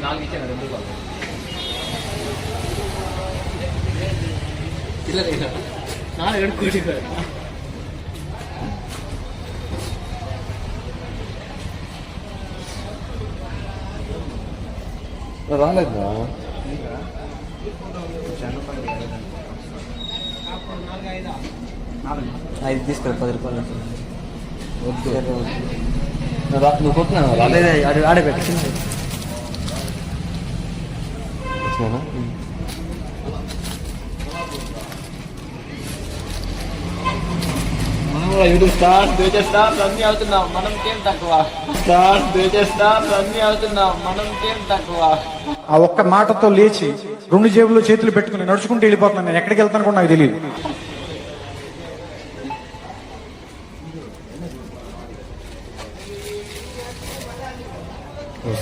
నాలుగు ఇచ్చాను 2 రూపాయలు ಇಲ್ಲ ಇಲ್ಲ ನಾನು 2 ಕೋಟಿ రాలేదా? 5 తీసుకురా 10 రూపాయలు వద్దు నువ్వు కొట్టినా రాలేదా? ఆడే పెట్టింది యూట్యూబ్ స్టార్స్ ఫ్యూచర్ స్టార్స్ అన్నీ అవుతున్నాం మనం కేం తక్కువ స్టార్స్ ఫ్యూచర్ స్టార్స్ అన్నీ అవుతున్నాం మనం కేం తక్కువ. ఆ ఒక్క మాటతో లేచి 2 జేబుల్లో చేతులు పెట్టుకుని నడుచుకుంటూ వెళ్ళిపోతున్నాను. నేను ఎక్కడికి వెళ్తాను కూడా నాకు తెలియదు.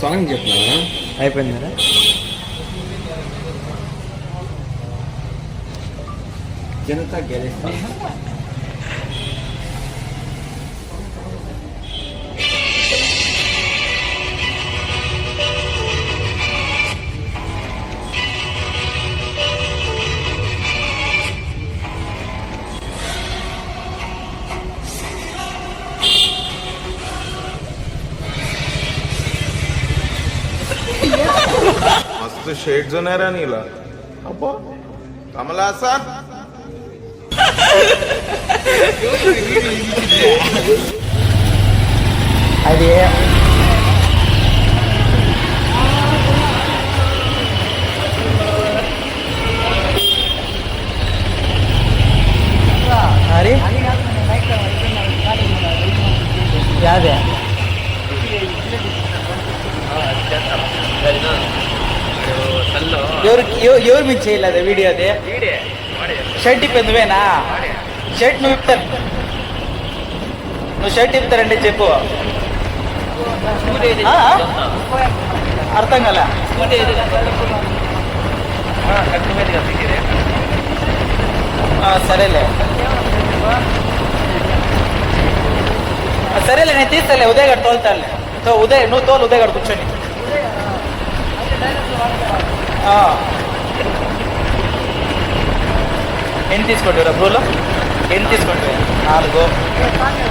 సాంగ్ చెప్పినా అయిపోయిందా? జనతా గెలుస్తా. मस्त शेड जो नाही राणीला अप्पा कमला असा అది అరే యాదే ఎవరు మీకు చేయలేదు వీడియో? అది షర్ట్ ఇప్పింది నువ్వేనా? షర్ట్ నువ్వు ఇప్తాను, నువ్వు షర్ట్ ఇప్తారంటే చెప్పు. అర్థం కదా? సరేలే సరేలే నేను తీస్తాలే. ఉదయ్ గారు తోలుతాలే. ఉదయ్ నువ్వు తోలు, ఉదయ్ గారు కూర్చొని. ఎన్ని తీసుకుంటారా బ్రూలో? ఎన్ని తీసుకుంటారు? 4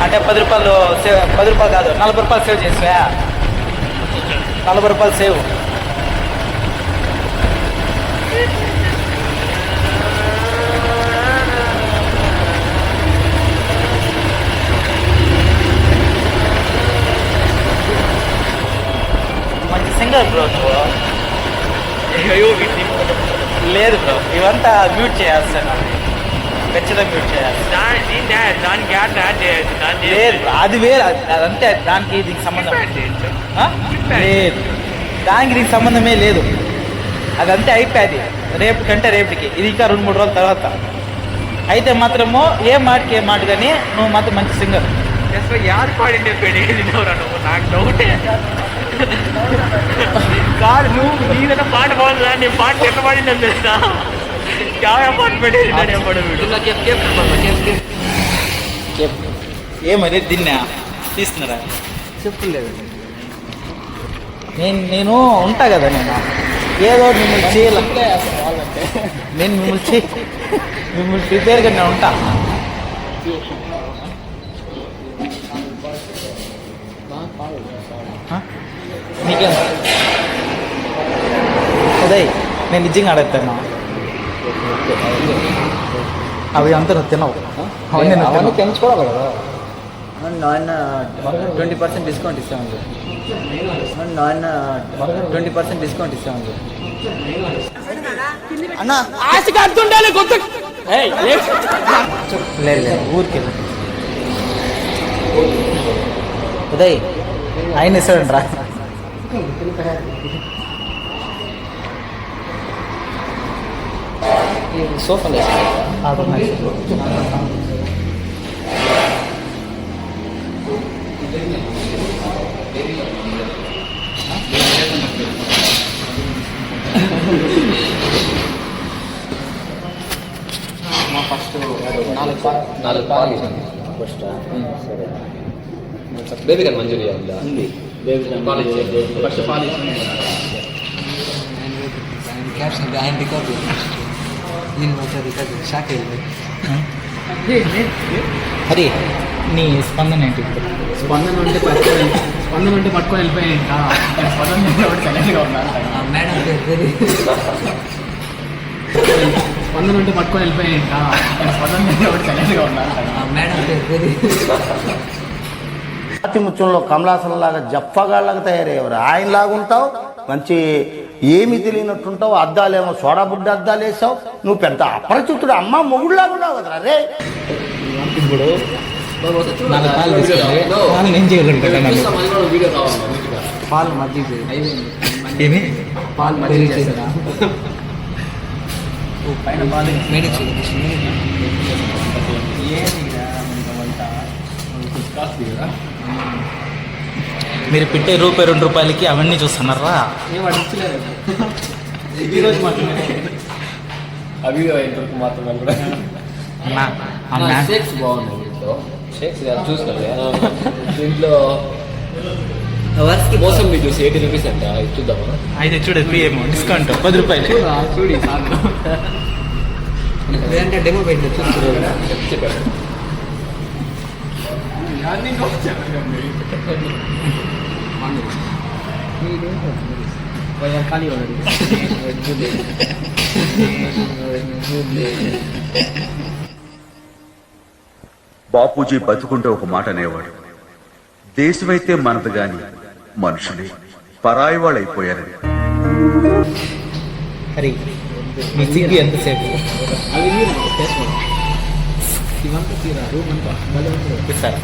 అంటే 10 రూపాయలు సేవ్. 10 రూపాయలు కాదు, 40 రూపాయలు సేవ్ చేసా. 40 రూపాయలు సేవ్. మంచి సింగర్ బ్రో నువ్వు. లేదు బ్రో, ఇవంతా మ్యూట్ చేయాల్సిన, ఖచ్చితంగా మ్యూట్ చేయాలి. లేదు అది వేరు, అదంతే. దానికి దీనికి సంబంధం లేదు, దానికి దీనికి సంబంధమే లేదు. అదంతే అయిపోయింది. రేపు కంటే రేపటికి, ఇది ఇంకా 2-3 రోజుల తర్వాత అయితే మాత్రము ఏ మాటకి ఏ మాట. కానీ నువ్వు మాత్రం మంచి సింగర్. యారు పాడిండే పెళ్ళినవరా నువ్వు? నాకు డౌటే కాదు. నువ్వు నీదైనా పాట పాడదా? నేను పాట ఎట్ట పాడిందని తెలుసా? పాట పెట్టేది ఏమది దీన్ని తీస్తున్నారా? చెప్పలేదు. నేను ఉంటా కదా, నేను ఏదో మిమ్మల్ని చేయాలి. నేను మిమ్మల్ని ప్రిపేర్గా నేను ఉంటా. నీకేం ఉదయ్, నేను నిజంగా అడుగుతాను. అవి అంతా నువ్వు తినవు, అవన్నీ పెంచుకోవాలి కదా. 20% డిస్కౌంట్ ఇస్తామండి. 20% డిస్కౌంట్ ఇస్తామండి. అన్న ఆశ కడుతుండాలి కొత్త. లేదు ఊరికి ఉదయ్ ఆయన ఇస్తాడండి రా. సోఫా లేదు. ఫస్ట్ 4 పాలు ఫస్ట్. సరే బేబీ కానీ మంజూరియా ఉందా? ఉంది. ఫస్ట్ పాలు ఇచ్చింది క్యాప్షన్ ఆయన రికార్డ్ నేను రికార్డ్ షాక్ అయ్యింది. అరే నీ స్పందన ఏంటి ఇప్పుడు? స్పందన ఉంటే పట్టుకొని వెళ్ళిపోయాయి. ఇంకా స్పందన సైలెంట్గా ఉన్నారు. మేడం స్పందన ఉంటే పట్టుకొని వెళ్ళిపోయాయి. ఇంకా స్పందన సైలెంట్గా ఉన్నారు. మేడం ముత్యంలో కమలాసనలాగా జప్పగాళ్ళగా తయారయ్యేవారు. ఆయనలాగా ఉంటావు, మంచి ఏమి తెలియనట్టుంటావు. అద్దాలేమో సోడా బుడ్డ అద్దాలు వేసావు. నువ్వు పెద్ద అపరిచితుడు అమ్మ మొగుడులాగా ఉన్నావు కదరా రే. ఇప్పుడు 4 పాలు తీసుకోండి. పాలు నేను చేయగలుగుతాను. పాలు మధ్య ఏమి పాలు మధ్య పైన పాలు మేడం మీరు పెట్టే రూపాయి 2 రూపాయలకి అవన్నీ చూస్తున్నారా? ఏం అడిచలేదు ఈరోజు మాత్రమే ఆ వీడియో ఇంతవరకు మాత్రమే కూడా అన్నా ఆ మ్యాచ్ షేక్స్ బాగున్నాయి. దీంట్లో షేక్స్ చూసుకోవాలి. దీంట్లో మోసంబి జ్యూస్ 80 రూపీస్ అంట. చూద్దామా? అయితే చూడదు ఏమో డిస్కౌంట్ 10 రూపాయలు. చూడి లేదంటే డెమో పెట్టి చూసుకోవాలి. చెప్పారు ఖాళీ బాపూజీ బతుకుంటే ఒక మాట అనేవాడు, దేశమైతే మనది గాని మనుషులే పరాయి వాళ్ళు అయిపోయారని. అరే మీ సిగ్గు ఎంతసేపు సార్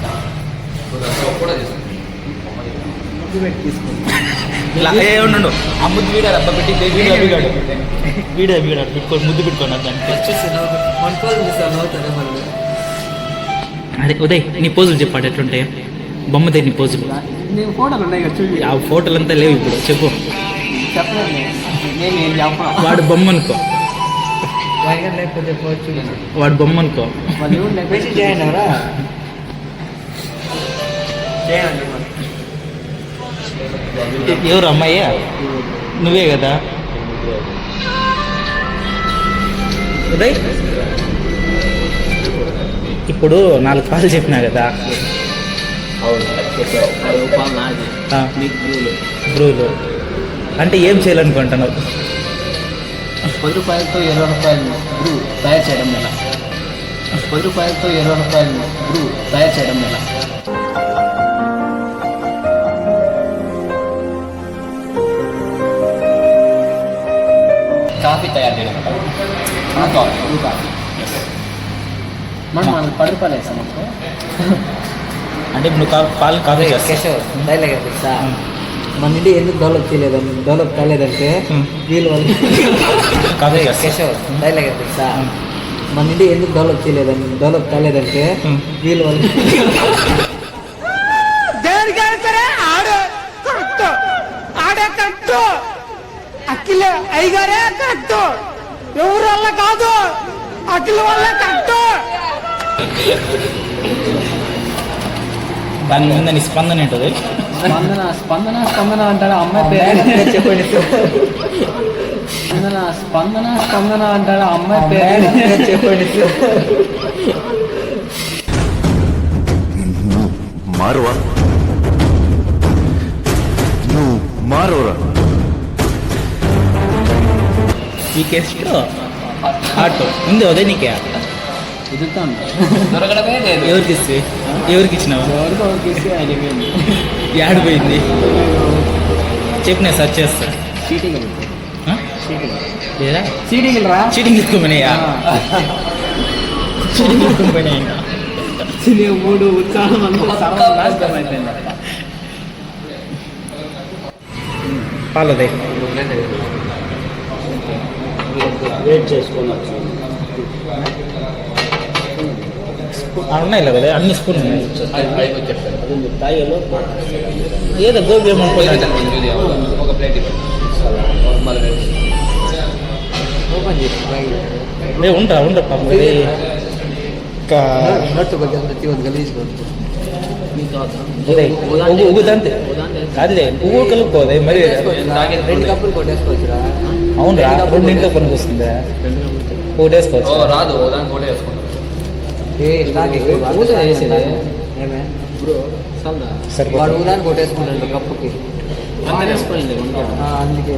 ఇలా ఉండు. ఆ ముద్దు వీడాడు అబ్బా పెట్టి వీడియో అభిగాడు పెట్టుకొని ముద్దు పెట్టుకున్నాడు దానికి. అదే ఉదయ్ నీ పోజులు చెప్పాడు ఎట్లుంటాయి? బొమ్మదే నీ పోజులు. నేను ఫోటోలు ఉన్నాయి కదా చూసి ఆ ఫోటోలు అంతా లేవు ఇప్పుడు. చెప్పు. చెప్పలేదు నేను ఏం చెప్పను. వాడు బొమ్మ అనుకో. లేకపోతే వాడు బొమ్మ అనుకో. వాళ్ళు మెసేజ్ చేయనవరా? ఎవరు అమ్మాయి? నువ్వే కదా ఉదయ్? ఇప్పుడు 4 పాలు చెప్పినా కదా. ఆ, బ్రూలు అంటే ఏం చేయాలనుకుంటున్నావు? 10 రూపాయలతో 20 రూపాయలు బ్రూ తయారు చేయడం ఎలా? 10 రూపాయలతో 20 రూపాయలు బ్రూ తయారు చేయడం ఎలా? కాఫీ తయారు చేయడం బ్రూ కాఫీ. మనం 10 రూపాయలు వేసాం అనుకో. అంటే ఇప్పుడు నువ్వు పాలు కాఫీ చేస్తావు. కేశవ్ డైలాగ్ తెలుసా? మన ఇండియా ఎందుకు డెవలప్ కాలేదంటే వీళ్ళు వాళ్ళు. కాఫీ చేస్తావు. కేశవ్ డైలాగ్ తెలుసా? మన ఇండియా ఎందుకు డెవలప్ కాలేదంటే వీళ్ళు వాళ్ళు. అఖిల అయ్యగారే కరెక్ట్, ఎవరు వల్ల కాదు, అఖిల వల్ల కరెక్ట్. దాని మీద నీ స్పందన ఏంటది? స్పందన అంటాడు అమ్మాయి పేరు చెప్పండి. స్పందన అంటాడు అమ్మాయి పేరు చెప్పండి. మారువా నువ్వు మారువరా? ఈ కేసులో ఆటో ఉంది ఉదయ్ నీకే. ఎదుగుతాను దొరకడమే లేదు. ఎవరికి ఇచ్చినావు? ఎవరికి ఏడిపోయింది చెప్పు, నేను సర్చ్ చేస్తా. చీటింగ్ లేదా చీటింగ్ రా. చీటింగ్ ఎత్తుకోమనయ్యా. చీటింగ్ ఎత్తుకోపోయినా 3 ఉత్సాహం అంతా సర్వం నాశనం అయిపోయింది. పాలదే వెయిట్ చేసుకోవచ్చు. ఉన్నాయి కదా అన్ని స్పూన్ ఉన్నాయి. ఏదో గోబీ ఏమనుకోలేదు. ఒక ప్లేట్ ఓపెన్ చేసి ఉంటా పాపం. నోట్ కొంచెం ప్రతి ఒక్క గలీజ్ ఊగుదంతే అదిలే పువ్వు కలుపుకోదే మరి రెండు కప్పులు కొట్టేసుకోవచ్చురా. అవునురా రెండింటితో పనికి వస్తుందా ఒకటి వేసుకోవచ్చు రాదు దానికి కూడా వేసుకుంటాం. ఏమే చల్దా వాడు ఊదాన్ని కొట్టేసుకుంటాడు కప్పుకి. వేసుకోండి అందుకే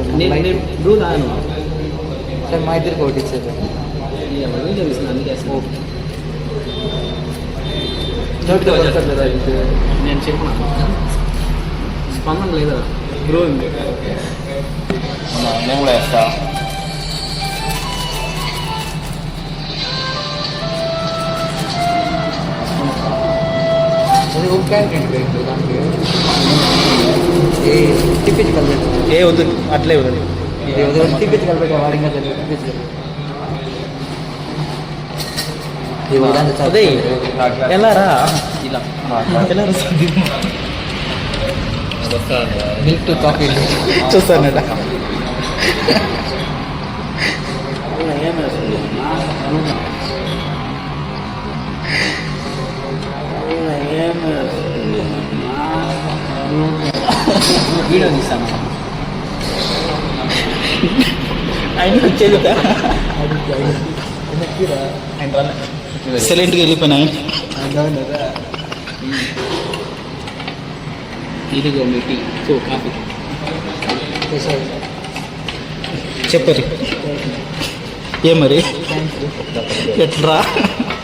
నేను బ్రూ తాను సరే మా ఇద్దరికి ఒకటి ఇచ్చేది. అందుకే నేను నేను చెప్పిన స్పందన లేదా బ్రూ ఉంది. నేను కూడా వేస్తా. తిప్పించి కలిపెట్టు. ఏ వద్దు అట్లే వద్దు తిప్పించి కలిపెట్టు వాడి ఇంకా తిప్పించి అదే ఎలా రా ఇలా ఎలా రా మిల్క్ టు కాఫీ. చూస్తానట వీడియో తీస్తాను. ఆయన వచ్చేది సైలెంట్గా వెళ్ళిపోయినా ఇదిగో మీ టీ కాఫీ. చెప్పరి ఏ మరి ఎట్లా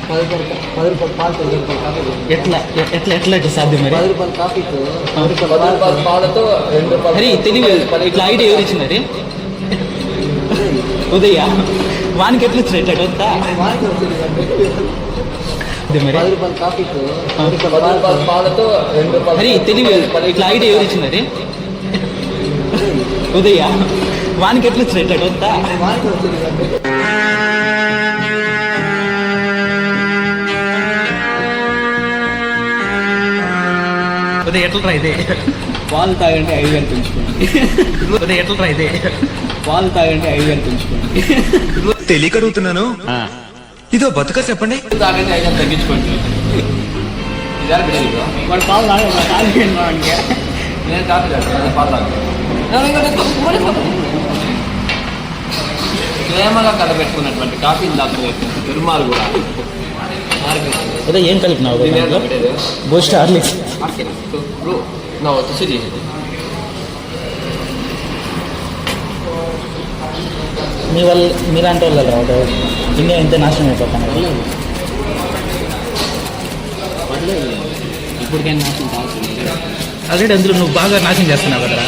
10 రూపాయలు పాలు 10 రూపాయలు కాఫీ. ఎట్లా ఎట్లా ఎట్లా సాధ్యం మరి 10 రూపాయలు కాఫీతో 10 రూపాయల పాలతో 2 రూపాయలు. అరే తెలివి ఇట్లా ఐడియా ఎవరు ఇచ్చినారు ఉదయ వానికి ఎట్లా వచ్చినట్టు అంతా మరి 10 రూపాయలు కాఫీతో 10 రూపాయల పాలతో 2 రూపాయలు. అరే తెలివి ఇట్లా ఐడియా ఎవరు ఇచ్చినారు ఉదయ వానికి ఎట్లా వచ్చినట్టు అంతా ఉదయ ఎట్లా ఇదే పాలు తాగండి 5,000 పెంచుకోండి. ఉదయ ఎట్లా ఇదే పాలు తాగండి 5,000 పెంచుకోండి. తెలియక అడుగుతున్నాను ఇదో బతుక చెప్పండి. తాగండి 5,000 తగ్గించుకోండి. ఇదారు బిడ్డ వాడు పాలు తాగండి వాడికి. నేను కాఫీ తాగుతాను పాలు తాగుతాను. ప్రేమగా కలబెట్టుకున్నటువంటి కాఫీ తాగుతాను. దుర్మాలు కూడా ఉదయ ఏం కలిపినావు పెట్టేది బూస్ట్ హార్లిక్స్ బ్రో నా వచ్చేసి చేసేది. మీ వల్ల మీలాంటి వాళ్ళు రావడం ఇండియా ఇంత నాశనం అయిపోతాను ఇప్పటికైనా నాశనం కావాల్సింది. ఆల్రెడీ అందులో నువ్వు బాగా నాశనం చేస్తున్నావు కదరా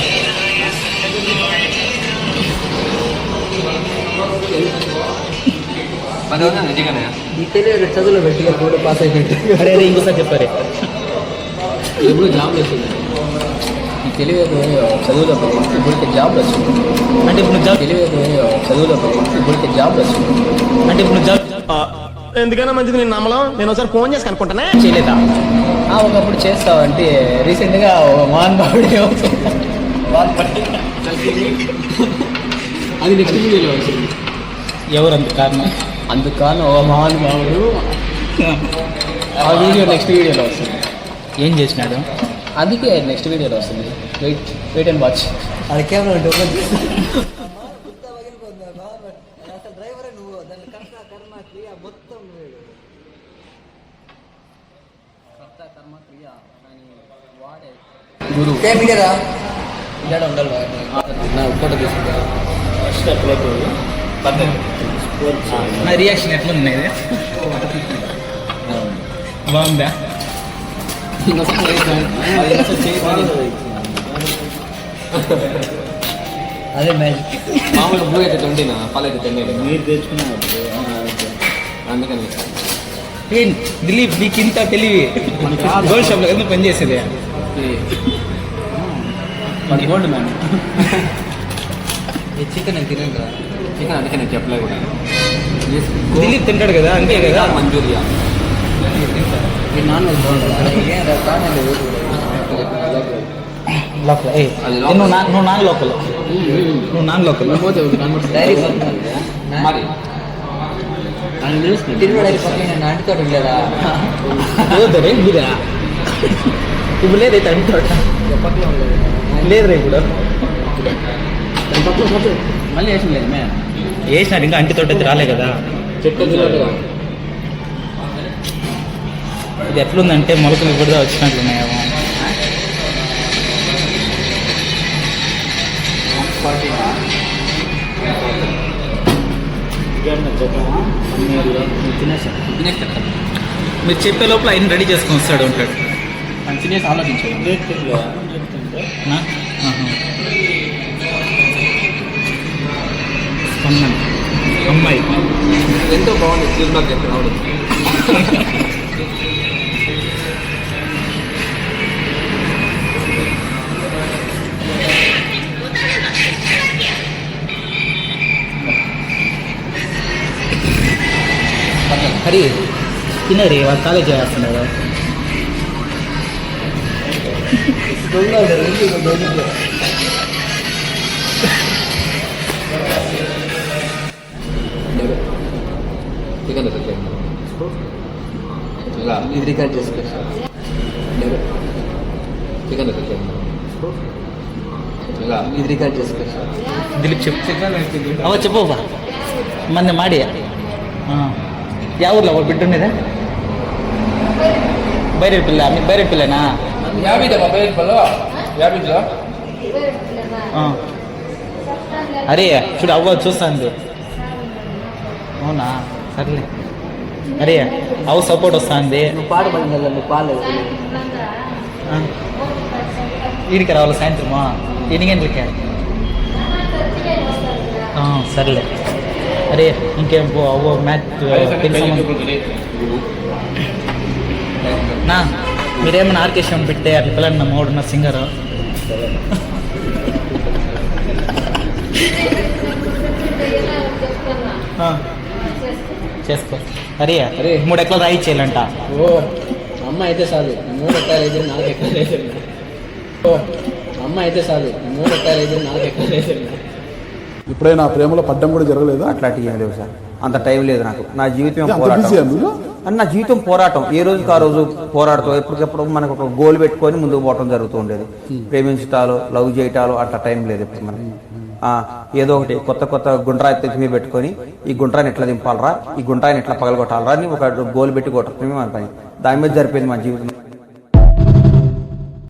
నిజంగానే ఈ తెలియదు చదువులో పెట్టిగా కూడా పాస్ అయిపోయింది. అరే అరే ఇంకోసారి చెప్పారే ఎప్పుడు జాబ్లు వచ్చింది. ఈ తెలియదు చదువులో ఇప్పటికే జాబ్లు వచ్చింది. అంటే ఇప్పుడు జాబ్ తెలియదు చదువులో ఇప్పటికే జాబ్లు వచ్చింది. అంటే ఇప్పుడు జాబ్ ఎందుకైనా మంచిది నేను నమ్మలం. నేను ఒకసారి ఫోన్ చేసి కనుక్కుంటానే. చేయలేదా ఒకప్పుడు చేస్తావంటే రీసెంట్గా మహానుభావుడే అది నెక్స్ట్ వీడియోలో వచ్చింది. ఎవరు అంత కారణం అందుకు కాను ఓ మహానుభావుడు ఆ వీడియో నెక్స్ట్ వీడియోలో వస్తుంది. ఏం చేసినాడు అందుకే నెక్స్ట్ వీడియోలో వస్తుంది. Wait and watch. అది కెమెరా ఉంటే ఓపెన్ చేసి గురు మీడియా ఇలా ఉండాలి. నా ఫోటో తీసుకుంటా. నా రియాక్షన్ ఎట్లా ఉన్నాయి బాగుందా అదే మ్యాజిక్. మామూలు బ్లూ అయితే 20 పాలు అయితే 10 మీరు తెచ్చుకున్నారు అందుకని దిలీప్ నీకు ఇంత తెలివి గోల్డ్ షాప్ లో ఎందుకు పనిచేసేది మన గోల్డ్ మ్యాన్. ఈ చికెన్ నేను తిన్నాను కదా. చికెన్ అందుకే నేను చెప్పలే కూడా. దిలీప్ తింటాడు కదా అంతే కదా మంచూరియా ఈ నాన్ వెజ్ బాగుంటుంది. ఏం కాదు లోకల్ నువ్వు నాన్ లోకల్ నువ్వు నాన్ లోకల్ డైరీ మరి తిరుగు డైరీ పక్కన నాటితో ఉండలేదా? మీరా ఇప్పుడు లేదు అయితే అంటి తోట లేదు రే ఇప్పుడు మళ్ళీ వేసిన లేదు మే వేసినారు ఇంకా అంటి తోట అయితే రాలే కదా. చెట్టు వచ్చినట్టుగా ఇది ఎట్లుందంటే మొలకలు ఇప్పుడు వచ్చినట్లున్నాయేమో. మీరు చెప్పే లోపల ఆయన రెడీ చేసుకొని వస్తాడు ఉంటాడు. తినేసి ఆలోచించాడు. నా? ఆహా. స్పందన అమ్మాయి ఎంతో బాగుంది ఫీడ్బ్యాక్ చెప్పిన ఆవిడ. హరి తినరి వాళ్ళు కాలేజ్ చేస్తున్నారు. ఇది రికార్డ్ చేసుకో. ఇది రికార్డ్ చేసుకో. దిలీప్ చెప్పు అవ చెప్పు మంది మాడి యా ఊర్లో ఒక బిడ్డ ఉండేదా? బైరెడ్ పిల్ల మీకు బైరెడ్ పిల్లనా? అరే చూడు అవ్వ చూస్తుంది. అవునా సర్లే. అరే అవ్వ సపోర్ట్ వస్తుంది. నువ్వు పాడబడింది కదా, నువ్వు పాడలేదు. ఈడికి రావాలి సాయంత్రమా 8 గంటలకే. సర్లే. అరే ఇంకేం పో అవ్వ మ్యాచ్ నా మీరేమన్నా ఆర్కేషన్ పెట్టే అట్లా పిల్లలు నా మోడున్న సింగర్ చేసుకో. అరే అరే. 3 ఎకరాలు రాయి చేయాలంట. ఓ అమ్మ అయితే చాలు 3 ఎకరాలు అయితే 4 ఎకరాలు అయితే. ఓ అమ్మ అయితే చాలు 3 ఎకరాలు అయితే 4 ఎకరాలు అయితే. ఇప్పుడైనా ప్రేమలో పడ్డం కూడా జరగలేదా? అట్లాంటివి ఏం లేవు సార్, అంత టైం లేదు నాకు. నా జీవితం అంత పోరాటం. బిజీ అందులో? అని నా జీవితం పోరాటం. ఏ రోజుకి ఆ రోజు పోరాడుతూ ఎప్పటికప్పుడు మనకు ఒక గోల్ పెట్టుకొని ముందుకు పోవటం జరుగుతూ ఉండేది. ప్రేమించటాలు, లవ్ చేయటాలు అట్లా టైం లేదు ఇప్పుడు మనకి. ఏదో ఒకటి కొత్త కొత్త గుండ్రా తెచ్చి మీద పెట్టుకొని ఈ గుండ్రాన్ని ఎట్లా దింపాలరా, ఈ గుండ్రాన్ని ఎట్లా పగలగొట్టాలరా అని ఒక గోల్ పెట్టి కొట్టడమే మన పని. దాని మీద జరిపోయింది మా జీవితం.